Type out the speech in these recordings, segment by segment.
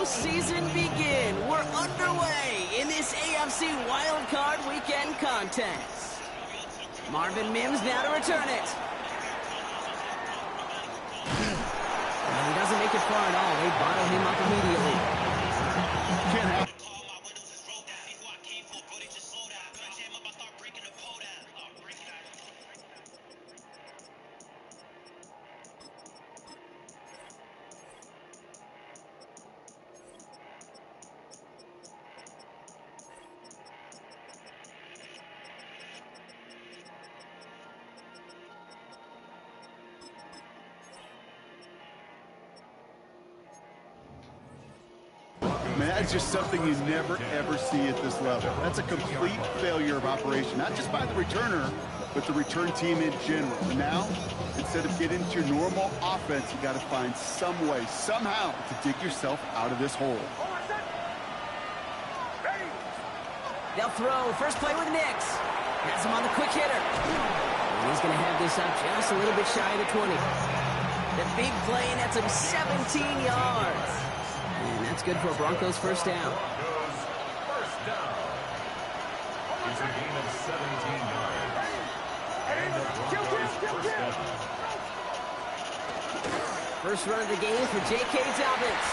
postseason begin. We're underway in this AFC Wildcard Weekend contest. Marvin Mims now to return it. Well, he doesn't make it far at all. They bottle him up immediately. Can't happen. Man, that's just something you never, ever see at this level. That's a complete failure of operation, not just by the returner, but the return team in general. And now, instead of getting into your normal offense, you got to find some way, somehow, to dig yourself out of this hole. They'll throw. First play with Nix. Has him on the quick hitter. And he's going to have this up just a little bit shy of the 20. The big play nets him 17 yards. And that's good for a Broncos first down. First down. It's a gain of 17 yards. And the Broncos first down. First run of the game for J.K. Dobbins.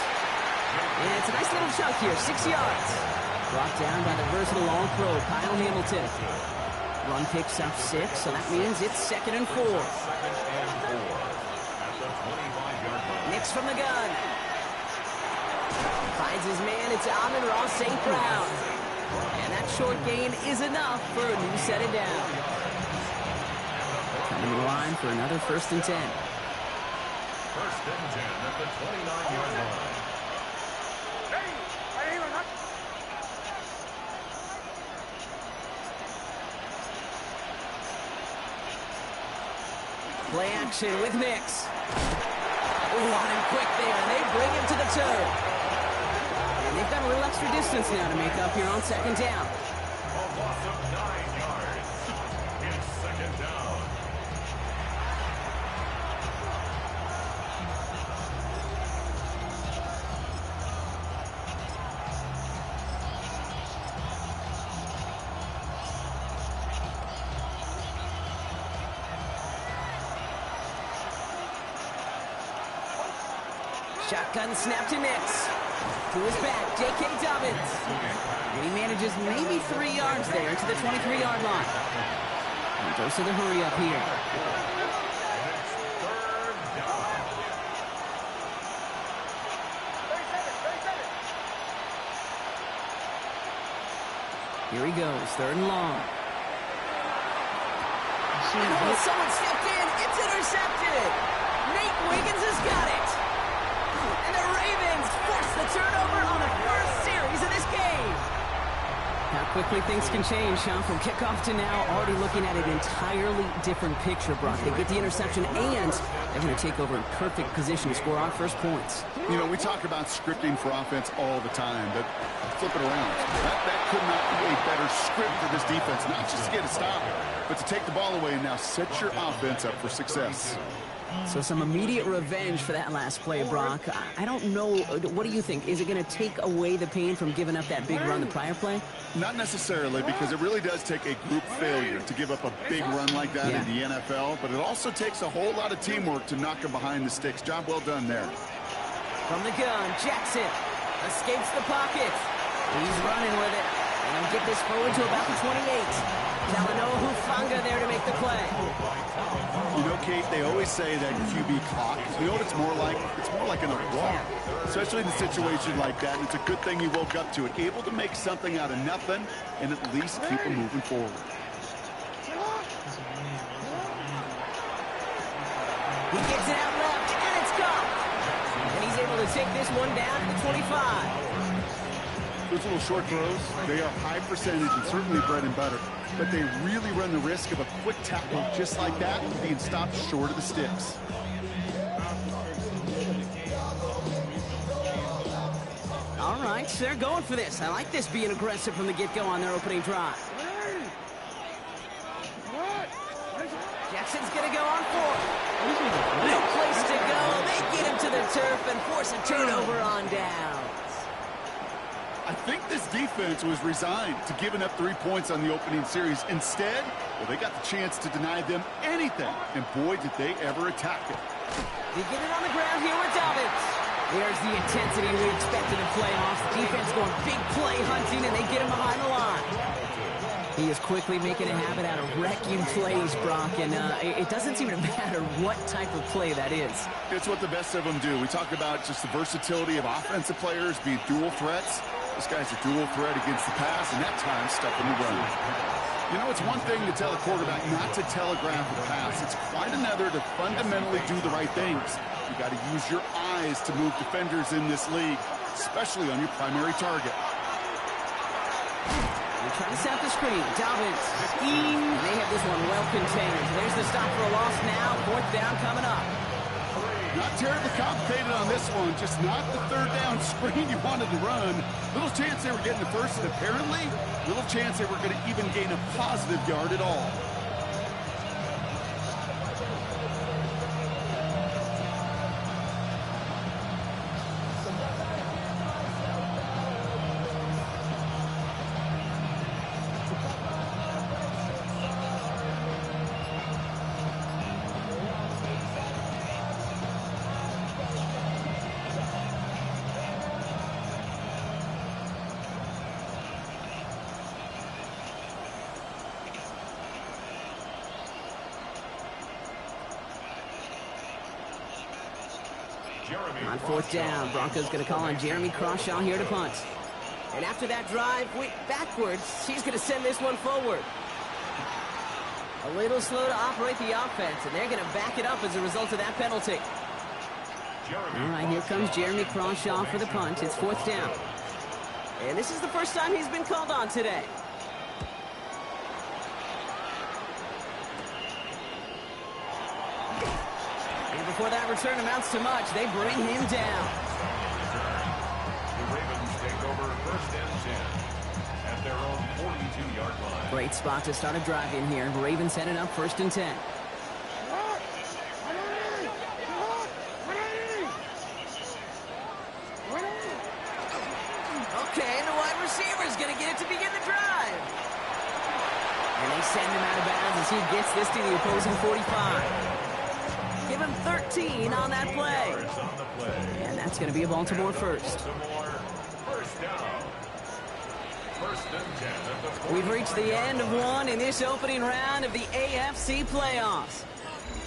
And it's a nice little chunk here, 6 yards. Brought down by the versatile all-pro Kyle Hamilton. Run picks up 6, so that means it's 2nd and 4. 2nd and 4 at the 25-yard line. Nix from the gun. Finds his man, it's Amon-Ra St. Brown. And that short gain is enough for a new set it down. Coming to the line for another 1st and 10. 1st and 10 at the 29-yard line. Play action with Nix. On him quick there, and they bring him to the turf. And they've got a little extra distance now to make up here on 2nd down. A loss of 9 yards. It's 2nd down. Shotgun snap to Nix. To his back, J.K. Dobbins. And he manages maybe 3 yards there to the 23-yard line. And goes to the hurry up here. It's 3rd down. Here he goes, 3rd and long. Oh, someone stepped in. It's intercepted. Nate Wiggins has got it. And the Ravens force the turnover on the first series of this game. How quickly things can change, huh? From kickoff to now, already looking at an entirely different picture, Brock. They get the interception, and they're going to take over in perfect position to score our first points. You know, we talk about scripting for offense all the time, but flip it around. That could not be a better script for this defense, not just to get a stop, but to take the ball away and now set your offense up for success. So some immediate revenge for that last play, Brock. I don't know. What do you think? Is it going to take away the pain from giving up that big run the prior play? Not necessarily, because it really does take a group failure to give up a big run like that in the NFL, but it also takes a whole lot of teamwork to knock him behind the sticks. Job well done there. From the gun, Jackson escapes the pocket. He's running with it. And he'll get this forward to about the 28. Talanoa Hufanga there to make the play. You know, Kate, they always say that QB clock. You know what it's more like? It's more like an walk, especially in a situation like that. And it's a good thing you woke up to it, able to make something out of nothing and at least keep them moving forward. He gets it out left, and it's gone. And he's able to take this one down to the 25. Those little short throws, they are high percentage and certainly bread and butter, but they really run the risk of a quick tackle just like that being stopped short of the sticks. All right, they're going for this. I like this being aggressive from the get-go on their opening drive. Jackson's going to go on 4. No place to go. They get him to the turf and force a turnover on downs. I think this defense was resigned to giving up 3 points on the opening series. Instead, well, they got the chance to deny them anything, and boy, did they ever attack it. They get it on the ground here with Dobbins. There's the intensity we expected in playoffs. Defense going big play hunting, and they get him behind the line. He is quickly making a habit out of wrecking plays, Brock, and it doesn't seem to matter what type of play that is. It's what the best of them do. We talk about just the versatility of offensive players being dual threats. This guy's a dual threat against the pass, and that time stuffing the run. You know, it's one thing to tell a quarterback not to telegraph a pass. It's quite another to fundamentally do the right things. You got to use your eyes to move defenders in this league, especially on your primary target. They're trying to set the screen. Dobbins. And they have this one well contained. There's the stop for a loss now. 4th down coming up. Not terribly complicated on this one. Just not the 3rd down screen you wanted to run. Little chance they were getting the first, and apparently, little chance they were going to even gain a positive yard at all. On 4th down, Broncos going to call on Jeremy Crawshaw here to punt. And after that drive, backwards, he's going to send this one forward. A little slow to operate the offense, and they're going to back it up as a result of that penalty. All right, here comes Jeremy Crawshaw for the punt. It's 4th down. And this is the first time he's been called on today. Before that return amounts to much, they bring him down. The Ravens take over 1st and 10 at their own 42-yard line. Great spot to start a drive in here. Ravens headed up 1st and 10. Okay, the wide receiver is going to get it to begin the drive. And they send him out of bounds as he gets this to the opposing 45. Give him 13 on that play. And that's going to be a Baltimore first. First down. 1st and 10. We've reached the end of one in this opening round of the AFC playoffs.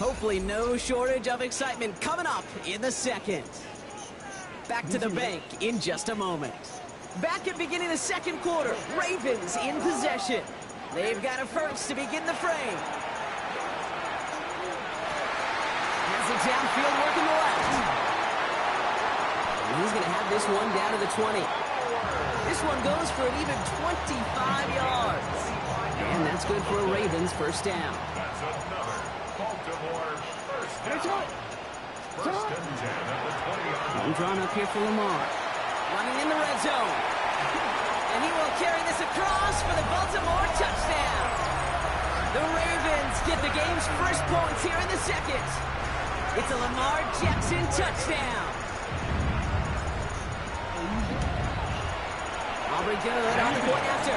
Hopefully no shortage of excitement coming up in the second. Back to the bank in just a moment. Back at beginning of the 2nd quarter, Ravens in possession. They've got a first to begin the frame. Downfield working the left. And he's going to have this one down to the 20. This one goes for an even 25 yards. And that's good for a Ravens 1st down. That's another Baltimore 1st down. 1st and 10 at the 20-yard line. I'm drawn up here for Lamar. Running in the red zone. And he will carry this across for the Baltimore touchdown. The Ravens get the game's first points here in the second. It's a Lamar Jackson touchdown. Aubrey good on the point after.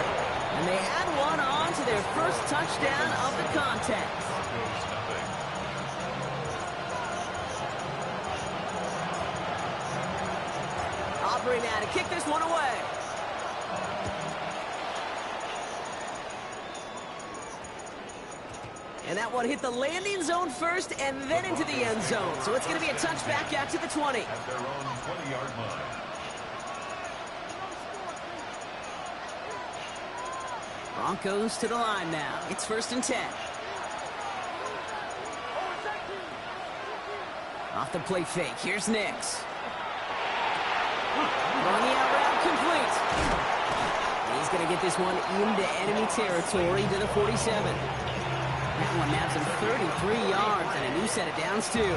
And they add one on to their first touchdown of the contest. Aubrey now to kick this one away. And that one hit the landing zone first and then into the end zone. So it's going to be a touchback out to the 20. At their own 20-yard line. Broncos to the line now. It's 1st and 10. Off the play fake. Here's Nix. On the out route, complete. He's going to get this one into enemy territory to the 47. That one nabs him 33 yards and a new set of downs, too.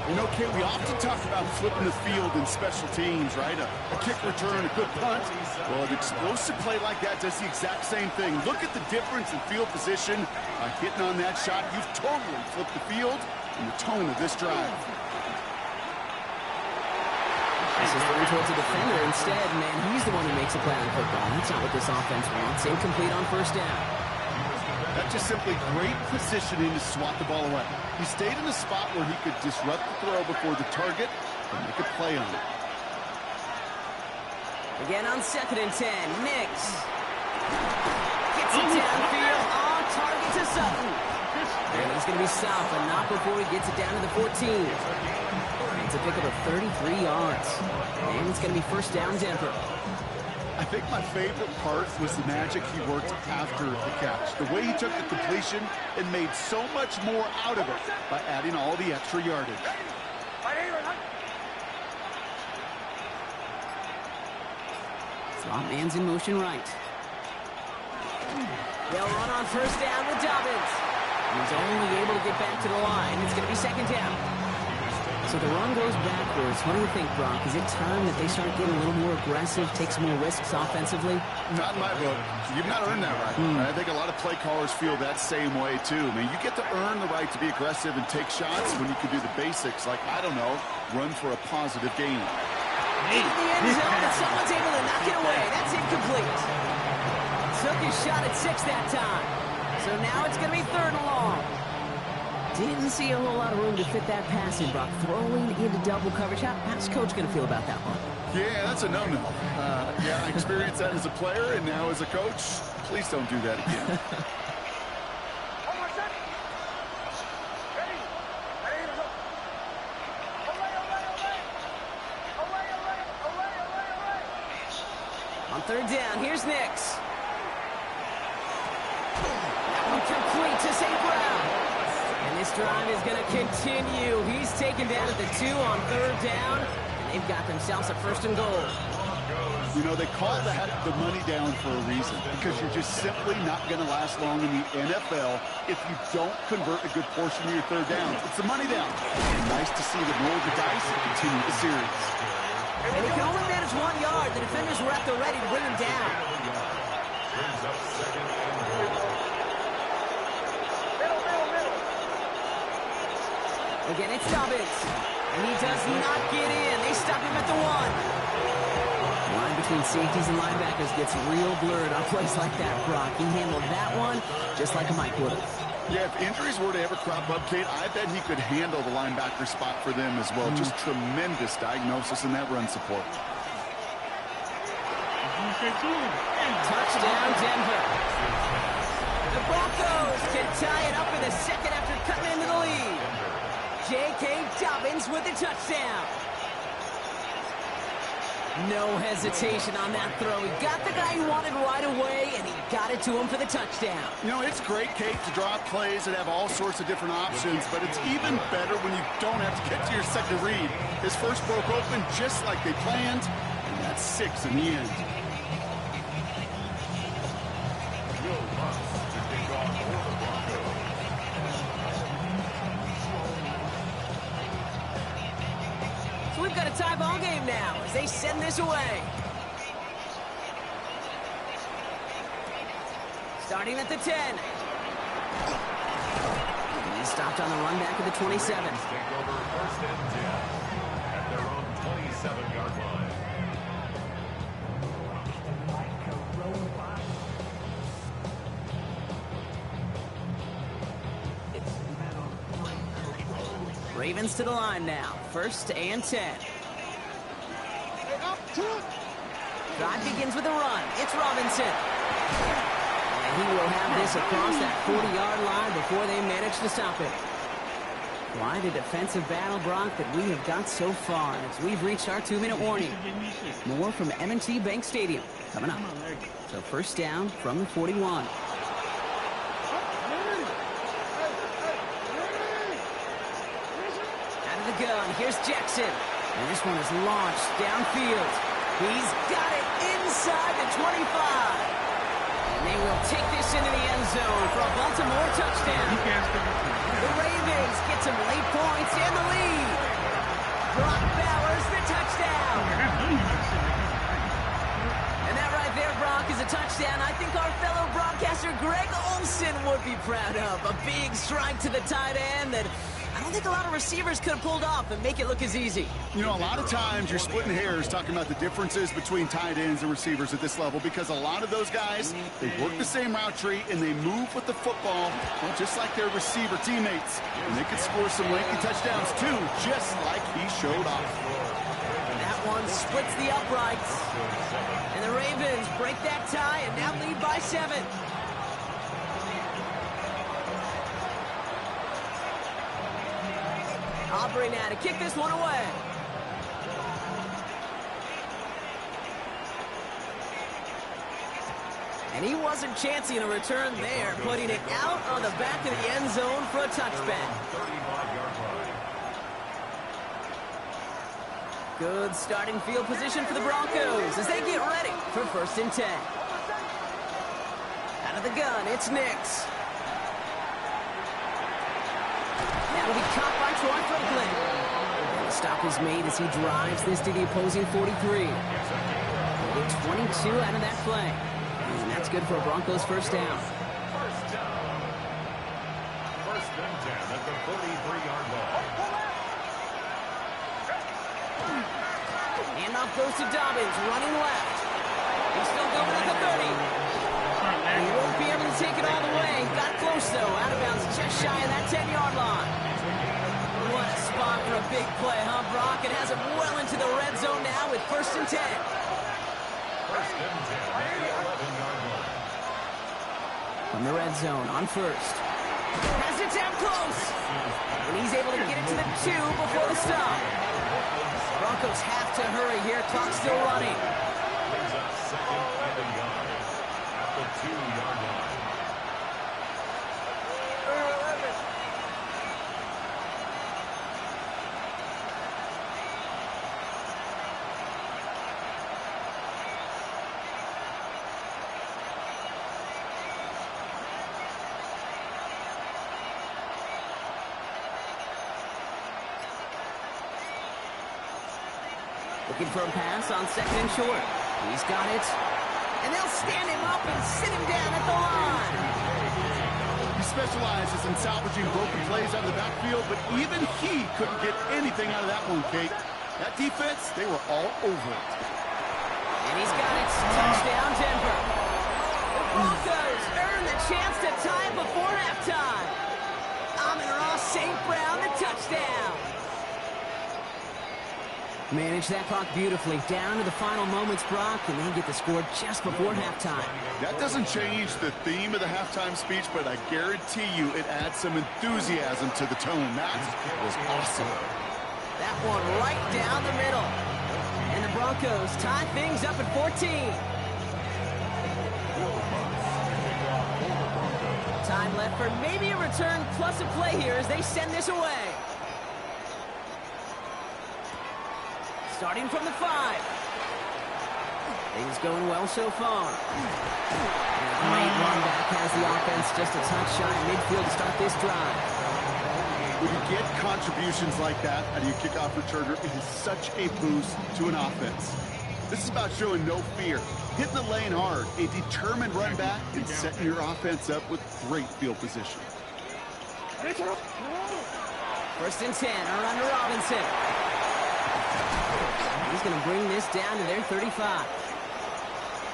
You know, Kate, we often talk about flipping the field in special teams, right? A kick return, a good punt. Well, an explosive play like that does the exact same thing. Look at the difference in field position. By hitting on that shot, you've totally flipped the field and the tone of this drive. This is thrown towards a defender instead. Man, he's the one who makes a play on football. That's not what this offense wants. Incomplete on first down. That's just simply great positioning to swat the ball away. He stayed in the spot where he could disrupt the throw before the target and make a play on it. Again on 2nd and 10. Nix gets it downfield on target to Sutton. And he's going to be stopped, but not before he gets it down to the 14. It's a pickup of 33 yards. And it's going to be first down Denver. I think my favorite part was the magic he worked after the catch. The way he took the completion and made so much more out of it by adding all the extra yardage. Slot man's in motion right. They'll run on first down with Dobbins. He's only able to get back to the line. It's going to be second down. So the run goes backwards. What do you think, Brock? Is it time that they start getting a little more aggressive, take some more risks offensively? Not in my book. You've not earned that right. I think a lot of play callers feel that same way, too. I mean, you get to earn the right to be aggressive and take shots when you can do the basics, like, I don't know, run for a positive gain. In the end zone, and someone's able to knock it away. That's incomplete. Took his shot at 6 that time. So now it's going to be 3rd and long. Didn't see a whole lot of room to fit that pass in, Brock. Throwing into double coverage. How's Coach going to feel about that one? Yeah, that's a no-no. Yeah, I experienced that as a player and now as a coach. Please don't do that again. On 3rd down, here's Nix. That one complete to St. Brown. And this drive is going to continue. He's taken down at the 2 on 3rd down. And they've got themselves a 1st and goal. You know, they call that the money down for a reason, because you're just simply not going to last long in the NFL if you don't convert a good portion of your 3rd down. It's the money down. And nice to see them roll the dice and continue the series. And he can only manage 1 yard. The defenders were at the ready to bring him down. Brings up 2nd and goal. Again, it's Dobbins. And he does not get in. They stop him at the 1. Line between safeties and linebackers gets real blurred on plays like that, Brock. He handled that one just like a Mike would have. Yeah, if injuries were to ever crop up, Kate, I bet he could handle the linebacker spot for them as well. Just tremendous diagnosis in that run support. Touchdown, Denver. The Broncos can tie it up in the 2nd after cutting into the lead. J.K. Dobbins with the touchdown. No hesitation on that throw. He got the guy he wanted right away, and he got it to him for the touchdown. You know, it's great, Kate, to draw up plays and have all sorts of different options, but it's even better when you don't have to get to your second read. His first broke open just like they planned, and that's 6 in the end. Will Lutz to kick off for the Broncos. So we've got a tie ball game now as they send this away. Starting at the 10. He's stopped on the run back of the 27. Take over 1st and 10 at their own 27-yard line. Ravens to the line now. 1st and 10. Drive begins with a run. It's Robinson. And he will have this across that 40-yard line before they manage to stop it. Quite a defensive battle, Brock, that we have got so far as we've reached our 2-minute warning. More from M&T Bank Stadium coming up. So 1st down from the 41. Gun. Here's Jackson. And this one is launched downfield. He's got it inside the 25. And they will take this into the end zone for a Baltimore touchdown. The Ravens get some late points and the lead. Brock Bowers, the touchdown. And that right there, Brock, is a touchdown I think our fellow broadcaster Greg Olsen would be proud of. A big strike to the tight end that I don't think a lot of receivers could have pulled off and make it look as easy. You know, a lot of times you're splitting hairs talking about the differences between tight ends and receivers at this level because a lot of those guys, they work the same route tree and they move with the football, well, just like their receiver teammates. And they could score some lengthy touchdowns too, just like he showed off. That one splits the uprights. And the Ravens break that tie and now lead by 7. Aubrey now to kick this one away. And he wasn't chancing a return there, putting it out on the back of the end zone for a touchback. Good starting field position for the Broncos as they get ready for 1st and 10. Out of the gun, it's Nix. That'll be caught by Troy Franklin. And the stop is made as he drives this to the opposing 43. Get 22 out of that play. And that's good for a Broncos 1st down. First down. 1st and 10 at the 43-yard line. Handoff goes to Dobbins, running left. He's still going at the 30. He won't be able to take it all the way. Got close, though. Out of bounds, just shy of that 10-yard line. What a spot for a big play, huh, Brock? It has him well into the red zone now with 1st and 10. 1st and 10 at the 11-yard line. From the red zone on 1st. Has it down close. And he's able to get it to the 2 before the stop. Broncos have to hurry here. Clock still running. Brings up 2nd and a yard at the 2-yard line. Looking for a pass on 2nd and short. He's got it. And they'll stand him up and sit him down at the line. He specializes in salvaging broken plays out of the backfield, but even he couldn't get anything out of that one, Kate. That defense, they were all over it. And he's got it. Touchdown, Denver. The Broncos earn the chance to tie before halftime. Amon-Ra St. Brown, the touchdown. Manage that clock beautifully. Down to the final moments, Brock, and they get the score just before halftime. That doesn't change the theme of the halftime speech, but I guarantee you it adds some enthusiasm to the tone. That was awesome. That one right down the middle. And the Broncos tie things up at 14. Time left for maybe a return plus a play here as they send this away. Starting from the 5. Things going well so far. And a great run back has the offense just a touch shy of midfield to start this drive. When you get contributions like that out of your kickoff returner, it is such a boost to an offense. This is about showing no fear, hitting the lane hard, a determined run back, and setting your offense up with great field position. 1st and 10, around to Robinson. He's going to bring this down to their 35.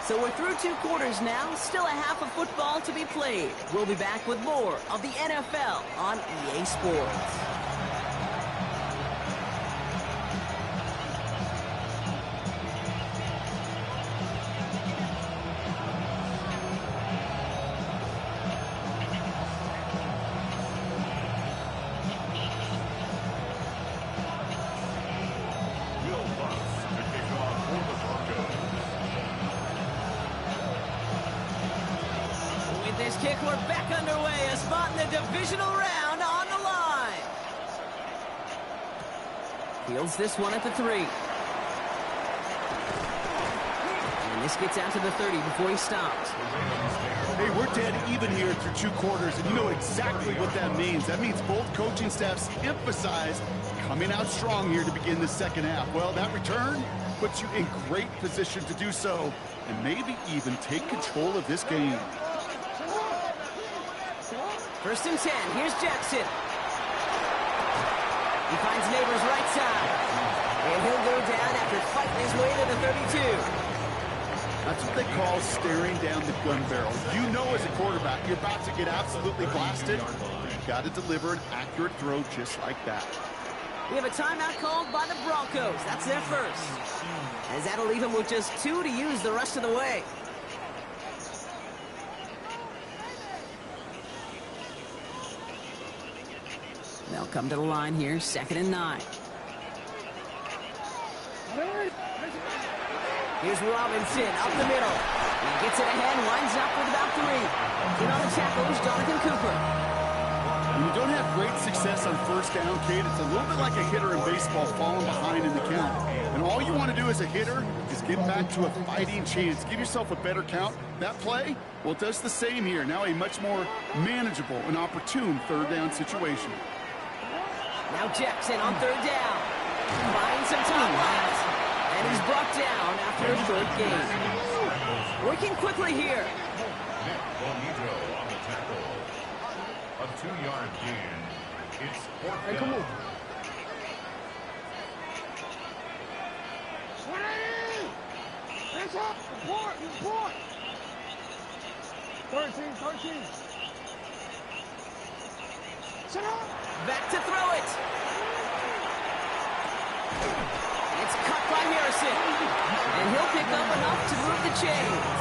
So we're through 2 quarters now, still a half of football to be played. We'll be back with more of the NFL on EA Sports. This kick, we're back underway. A spot in the divisional round on the line. Fields this one at the 3. And this gets out to the 30 before he stops. Hey, we're dead even here through 2 quarters, and you know exactly what that means. That means both coaching staffs emphasize coming out strong here to begin the second half. Well, that return puts you in great position to do so, and maybe even take control of this game. 1st and 10, here's Jackson. He finds Neighbors right side. And he'll go down after fighting his way to the 32. That's what they call staring down the gun barrel. You know as a quarterback, you're about to get absolutely blasted. You've got to deliver an accurate throw just like that. We have a timeout called by the Broncos. That's their first. As that'll leave him with just 2 to use the rest of the way. They'll come to the line here, 2nd and 9. Here's Robinson up the middle. He gets it ahead, winds up with about 3. In on the tackle is Jonathan Cooper. When you don't have great success on first down, Kate, it's a little bit like a hitter in baseball falling behind in the count. And all you want to do as a hitter is get back to a fighting chance. Give yourself a better count. That play, well, it does the same here. Now a much more manageable and opportune 3rd down situation. Now Jackson on 3rd down. Finds some time left. And he's brought down after a short gain. Working quickly here. Nick Bonito on the tackle. A 2-yard gain. It's 4th down. Come on. 13. Sit up. Back to throw it. It's cut by Harrison. And he'll pick up enough to move the chains.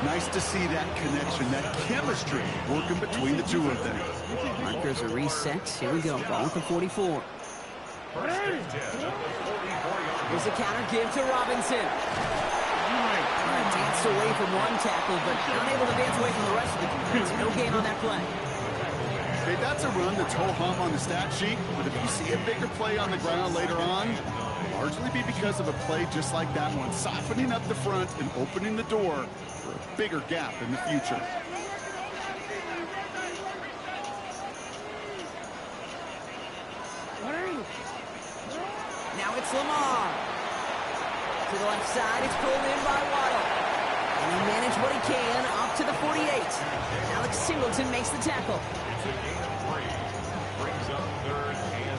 Nice to see that connection, that chemistry working between the two of them. Markers are reset. Here we go. Ball at the 44. Here's a counter give to Robinson. Danced away from one tackle, but unable to dance away from the rest of the defense. No gain on that play. Okay, that's a run that's ho-hum on the stat sheet, but if you see a bigger play on the ground later on, it'll largely be because of a play just like that one, softening up the front and opening the door for a bigger gap in the future. Now it's Lamar. To the left side, it's pulled in by Waddle. And he'll manage what he can up to the 48. Alex Singleton makes the tackle. It's a gain of 3. Brings up 3rd and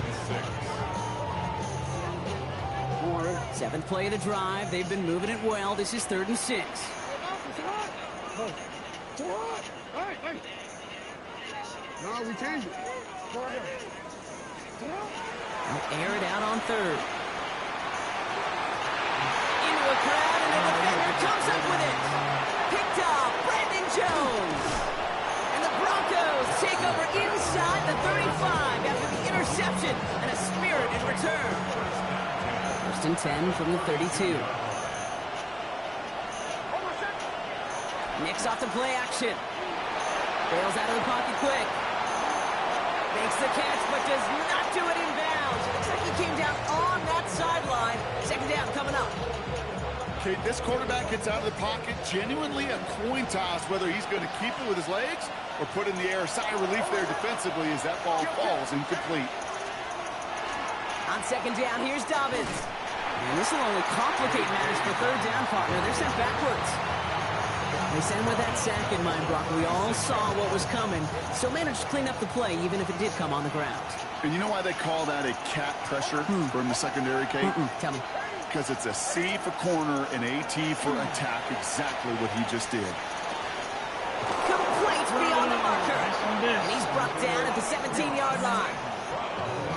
6. 7th play of the drive. They've been moving it well. This is 3rd and 6. No, we changed it. They'll air it out on 3rd. Into a crowd, and the defender comes up with it. Picked off Brandon Jones. And the Broncos take over inside the 35 after the interception and a spirited return. 1st and 10 from the 32. Nick's off the play action. Bails out of the pocket quick. Makes the catch, but does not do it in bounds. Looks like he came down on that sideline. 2nd down coming up. Okay, this quarterback gets out of the pocket, genuinely a coin toss whether he's going to keep it with his legs or put in the air. Sigh of relief there defensively as that ball falls incomplete. On 2nd down, here's Dobbins. And this will only complicate matters for 3rd down, partner. They're sent backwards. They send with that sack in mind, Brock. We all saw what was coming. Still managed to clean up the play, even if it did come on the ground. And you know why they call that a cat pressure from the secondary, Kate? Tell me. Because it's a C for corner and AT for attack, exactly what he just did. Complete beyond the marker. And he's brought down at the 17-yard line.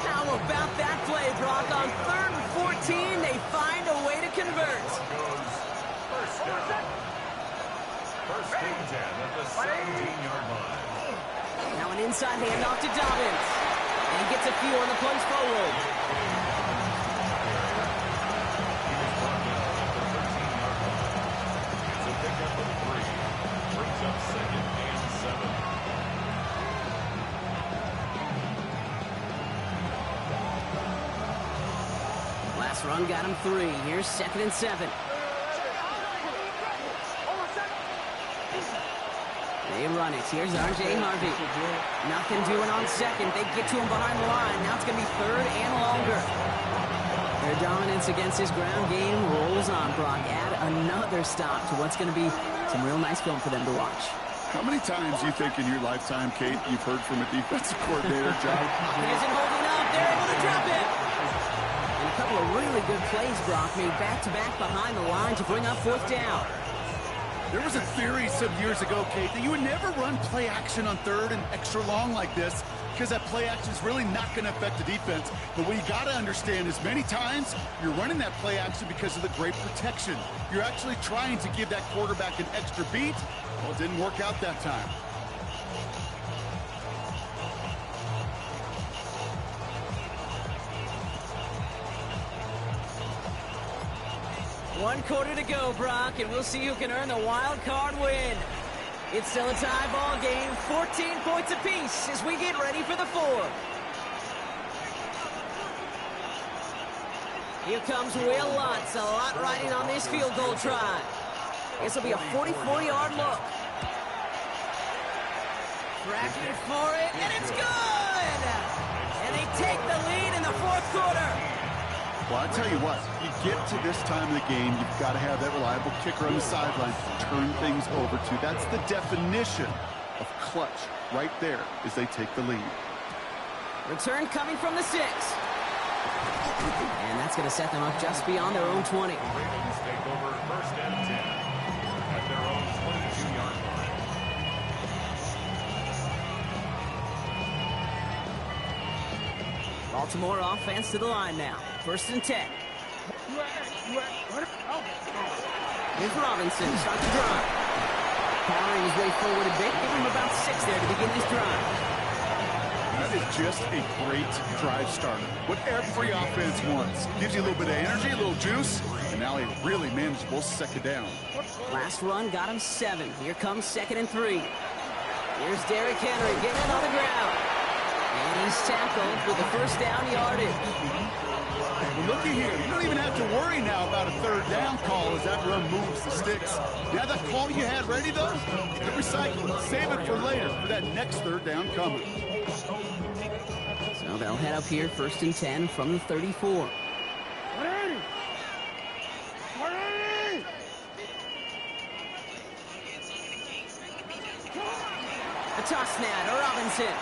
How about that play, Brock? On 3rd and 14, they find a way to convert. First down. 1st and 10 at the 17-yard line. Now an inside handoff to Dobbins. And he gets a few on the punch forward. It's a pickup of 3. Brings up 2nd and 7. Last run got him 3. Here's 2nd and 7. They run it. Here's R.J. Harvey. Nothing doing on 2nd. They get to him behind the line. Now it's going to be 3rd and longer. Their dominance against his ground game rolls on, Brock. Add another stop to what's going to be some real nice film for them to watch. How many times do you think in your lifetime, Kate, you've heard from a defensive coordinator, John? He isn't holding up. they're able to drop it. And a couple of really good plays, Brock, made back-to-back behind the line to bring up fourth down. There was a theory some years ago, Kate, that you would never run play action on third and extra long like this because that play action is really not going to affect the defense. But what you got to understand is many times you're running that play action because of the great protection. You're actually trying to give that quarterback an extra beat. Well, it didn't work out that time. One quarter to go, Brock, and we'll see who can earn the wild card win. It's still a tie ball game, 14 points apiece as we get ready for the fourth. Here comes Will Lutz, a lot riding on this field goal try. This will be a 44-yard look. Tracking for it, and it's good! And they take the lead in the fourth quarter. Well, I tell you what, you get to this time of the game, you've got to have that reliable kicker on the sideline to turn things over to. That's the definition of clutch right there as they take the lead. Return coming from the 6. And that's going to set them up just beyond their own 20. The Ravens take over first and 10 at their own 22-yard line. Baltimore offense to the line now. First and 10. Here's Robinson, start the drive. Powering his way forward a bit, give him about 6 there to begin this drive. That is just a great drive starter. What every offense wants. Gives you a little bit of energy, a little juice, and now a really manageable second down. Last run got him 7. Here comes 2nd and 3. Here's Derrick Henry getting it on the ground. And he's tackled with the first down yardage. Well, looky here. You don't even have to worry now about a third down call as that run moves the sticks. Now that call you had ready, though, you can recycle it. Save it for later for that next third down coming. So they'll head up here, first and 10 from the 34. A toss now to Robinson.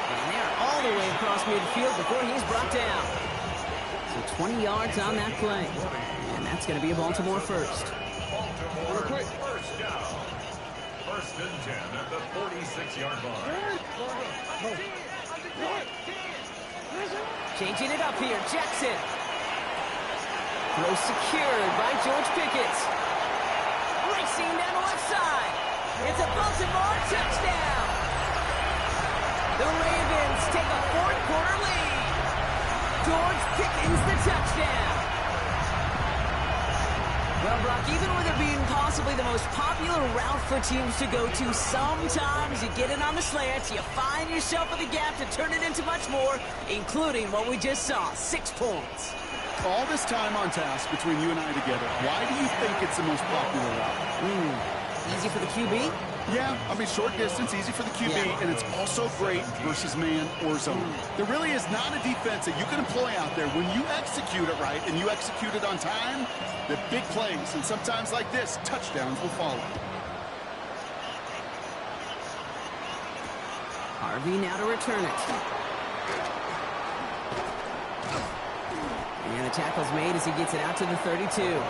And they're all the way across midfield before he's brought down. So 20 yards on that play. And that's going to be a Baltimore first. Baltimore first down. First and 10 at the 46-yard line. Changing it up here, Jackson. Throw secured by George Pickens. Racing down the left side. It's a Baltimore touchdown. The Ravens take a fourth quarter lead. George Pickens the touchdown. Well, Brock, even with it being possibly the most popular route for teams to go to, sometimes you get it on the slants, you find yourself in the gap to turn it into much more, including what we just saw, 6 points. All this time on task between you and I together, why do you think it's the most popular route? Easy for the QB? Yeah, I mean, short distance, easy for the QB, Yeah. and it's also great versus man or zone. There really is not a defense that you can employ out there when you execute it right and you execute it on time, the big plays, and sometimes like this, touchdowns will follow. Harvey now to return it. And the tackle's made as he gets it out to the 32.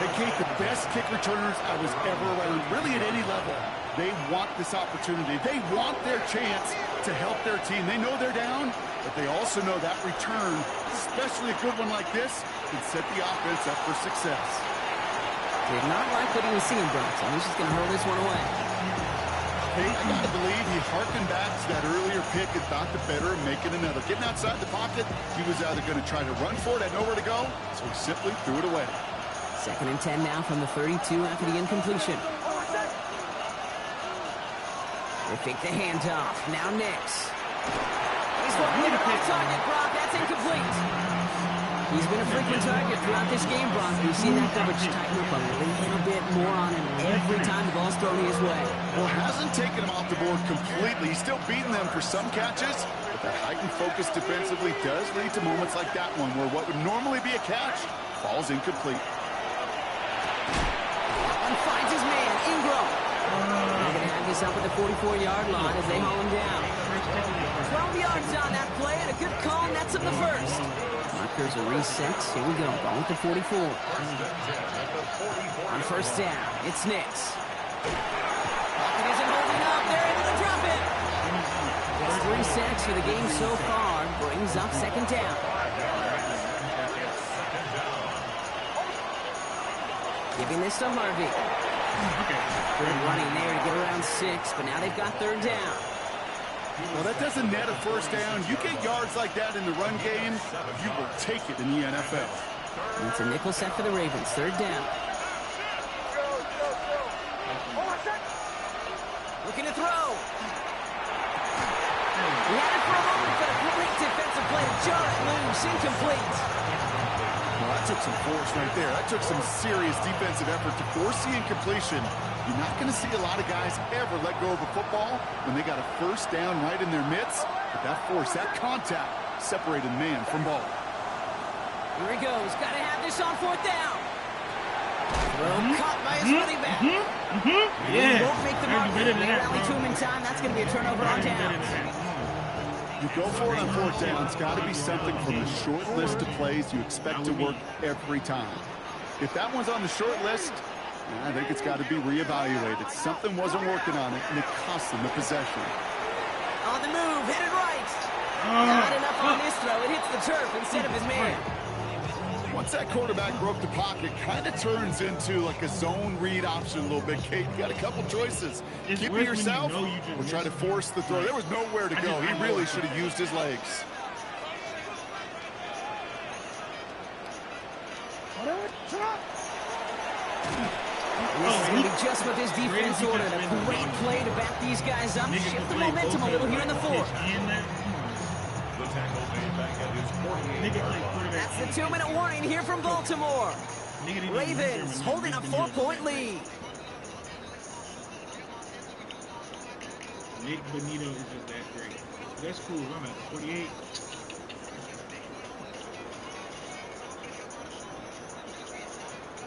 Hey, Kate, the best kick returners I was ever around, really at any level, they want this opportunity. They want their chance to help their team. They know they're down, but they also know that return, especially a good one like this, can set the offense up for success. Did not like what he was seeing, Brock, so he's just going to hurl this one away. Kate, I gotta believe he harkened back to that earlier pick and thought the better of making another. Getting outside the pocket, he was either going to try to run for it, had nowhere to go, so he simply threw it away. 2nd and 10 now from the 32 after the incompletion. They fake the handoff. Now Nix. He's looking at off target, Brock. That's incomplete. He's been a frequent target throughout this game, Brock. We've seen that coverage tighten up a little bit more on him every time the ball's thrown his way. Well, hasn't taken him off the board completely. He's still beating them for some catches, but that heightened focus defensively does lead to moments like that one where what would normally be a catch falls incomplete. Finds his man, Ingram. They're going to have this us up at the 44-yard line as they haul him down. 12 yards on that play, and a good call nets him the first. Markers are reset. Here we go. Ball at the 44. On first down, it's Nix. Pocket isn't holding up. They're able to drop it. It's 3 sacks for the game so far. Brings up second down. Giving this to Harvey. Good running there to get around 6, but now they've got third down. Well, that doesn't net a first down. You get yards like that in the run game, you will take it in the NFL. And it's a nickel set for the Ravens. Third down. Looking to throw. He had it for a moment, but a great defensive play to jar it loose. Incomplete. Well, that took some force right there. That took some serious defensive effort to force the incompletion. You're not going to see a lot of guys ever let go of a football when they got a first down right in their midst. But that force, that contact, separated man from ball. Here he goes. Got to have this on fourth down. Throw caught by his running back. Yeah. He won't make the mark. They rally to him in time. That's going to be a turnover on downs. You go for it on fourth down. It's got to be something from the short list of plays you expect to work every time. If that one's on the short list, I think it's got to be reevaluated. Something wasn't working on it, and it cost them the possession. On the move, headed right. Not enough on this throw. It hits the turf instead of his man. Once that quarterback broke the pocket, kind of turns into like a zone read option a little bit. Kate, you got a couple choices. Keep it yourself or try to force the throw. There was nowhere to go. He really should have used his legs. This is going to be just what this defense ordered. A great play to back these guys up. Shift the momentum a little here in the fourth. The tackle made back at his 48. That's the 2-minute warning here from Baltimore. Ravens holding a 4-point lead. Nick Bonito is just that great. That's cool. I'm at 48.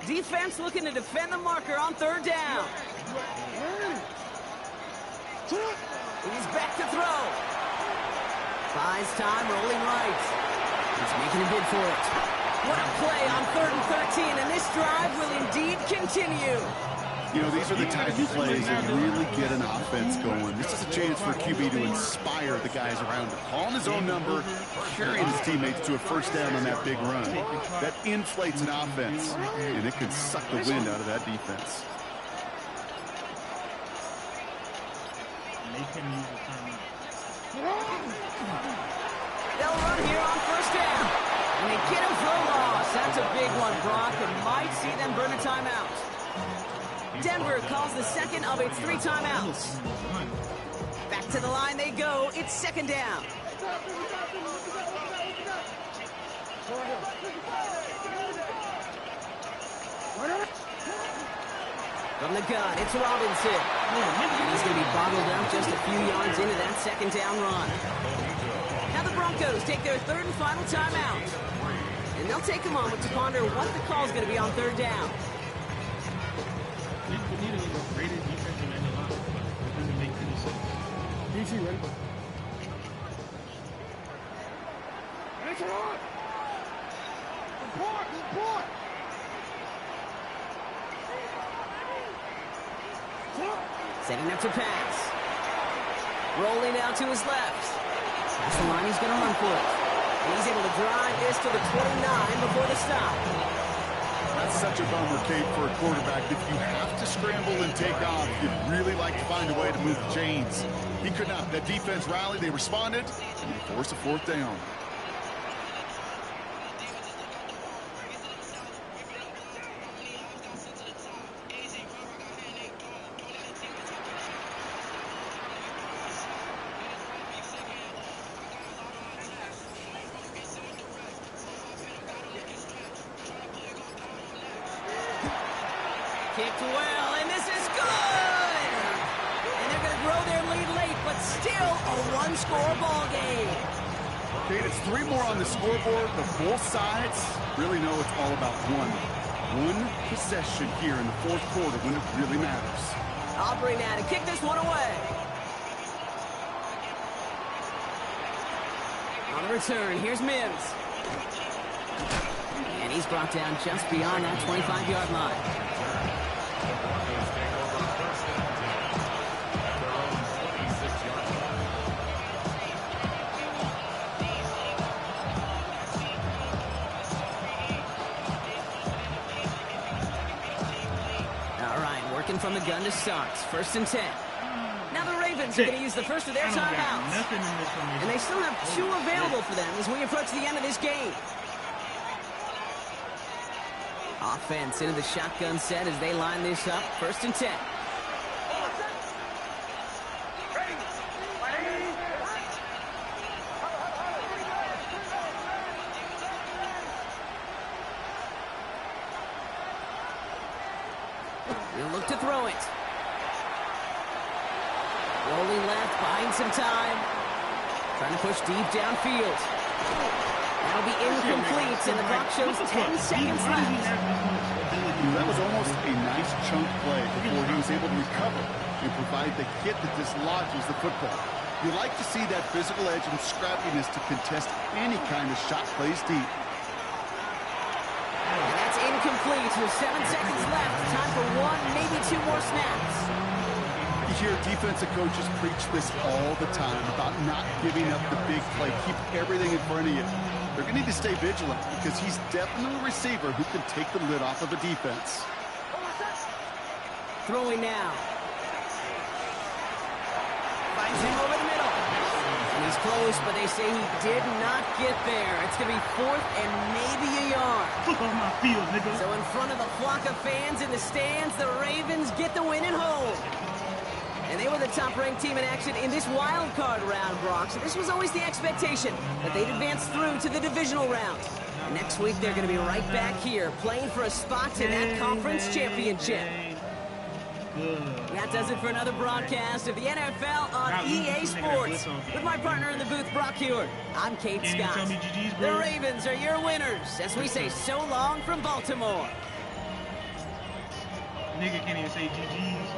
Defense looking to defend the marker on third down. He's back to throw. Buys time, rolling right. He's making a bid for it. What a play on 3rd and 13, and this drive will indeed continue. You know, these are the type of plays that really get an offense going. This is a chance for a QB to inspire the guys around him. Calling his own number, carrying his teammates to a first down on that big run. That inflates an offense, and it can suck the wind out of that defense. They'll run here on first down. And they get him for a loss. That's a big one, Brock, and might see them burn a timeout. Denver calls the second of its 3 timeouts. Back to the line they go. It's second down. From the gun, it's Robinson. And he's going to be bottled up just a few yards into that second down run. Now the Broncos take their 3rd and final timeout. And they'll take a moment to ponder what the call is going to be on third down. Nick Bonito is the greatest defensive end alive. It doesn't make any sense. DC, ready? Answer on! Report! Report! Setting up to pass. Rolling out to his left. That's the line he's going to run for it. And he's able to drive this to the 29 before the stop. That's such a bummer, Kate, for a quarterback. If you have to scramble and take off, you'd really like to find a way to move the chains. He could not. That defense rallied, they responded, and they forced a 4th down. Kicked well, and this is good! And they're going to grow their lead late, but still a 1-score ball game. Kate, it's 3 more on the scoreboard, but both sides really know it's all about one possession here in the 4th quarter when it really matters. Aubrey now to kick this one away. On the return, here's Mims. And he's brought down just beyond that 25-yard line. The Broncos take over first and 10 at their own 26-yard line. All right, working from the gun to start. First and 10. Now the Ravens are going to use the first of their timeouts. Nothing in this one. And they still have 2 available for them as we approach the end of this game. Offense into the shotgun set as they line this up. First and 10. He'll look to throw it. Rolling left, buying some time. Trying to push deep downfield. That'll be incomplete, and the clock shows 10 seconds left. That was almost a nice chunk play before he was able to recover and provide the hit that dislodges the football. You like to see that physical edge and scrappiness to contest any kind of shot plays deep. And that's incomplete with 7 seconds left. Time for 1, maybe 2 more snaps. You hear defensive coaches preach this all the time about not giving up the big play. Keep everything in front of you. They're going to need to stay vigilant because he's definitely a receiver who can take the lid off of a defense. Throwing now. Finds him over the middle. And he's close, but they say he did not get there. It's going to be 4th and maybe a yard. Fuck off my field, nigga. So in front of the flock of fans in the stands, the Ravens get the win and hold. And they were the top-ranked team in action in this wild card round, Brock. So this was always the expectation that they'd advance through to the divisional round. Next week, they're going to be right back here playing for a spot in that conference championship. That does it for another broadcast of the NFL on EA Sports. With my partner in the booth, Brock Huard, I'm Kate Scott. The Ravens are your winners as we say so long from Baltimore. Nigga can't even say GG's.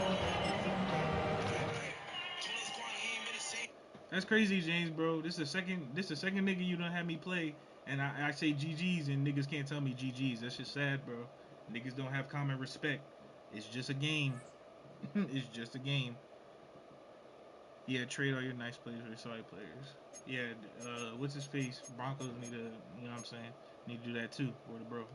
That's crazy, James, bro. This is the second nigga you done had me play, and I say GG's and niggas can't tell me GG's. That's just sad, bro. Niggas don't have common respect. It's just a game. It's just a game. Yeah, trade all your nice players for sorry players. Yeah, what's his face? Broncos need to, you know what I'm saying? Need to do that too, for the bro.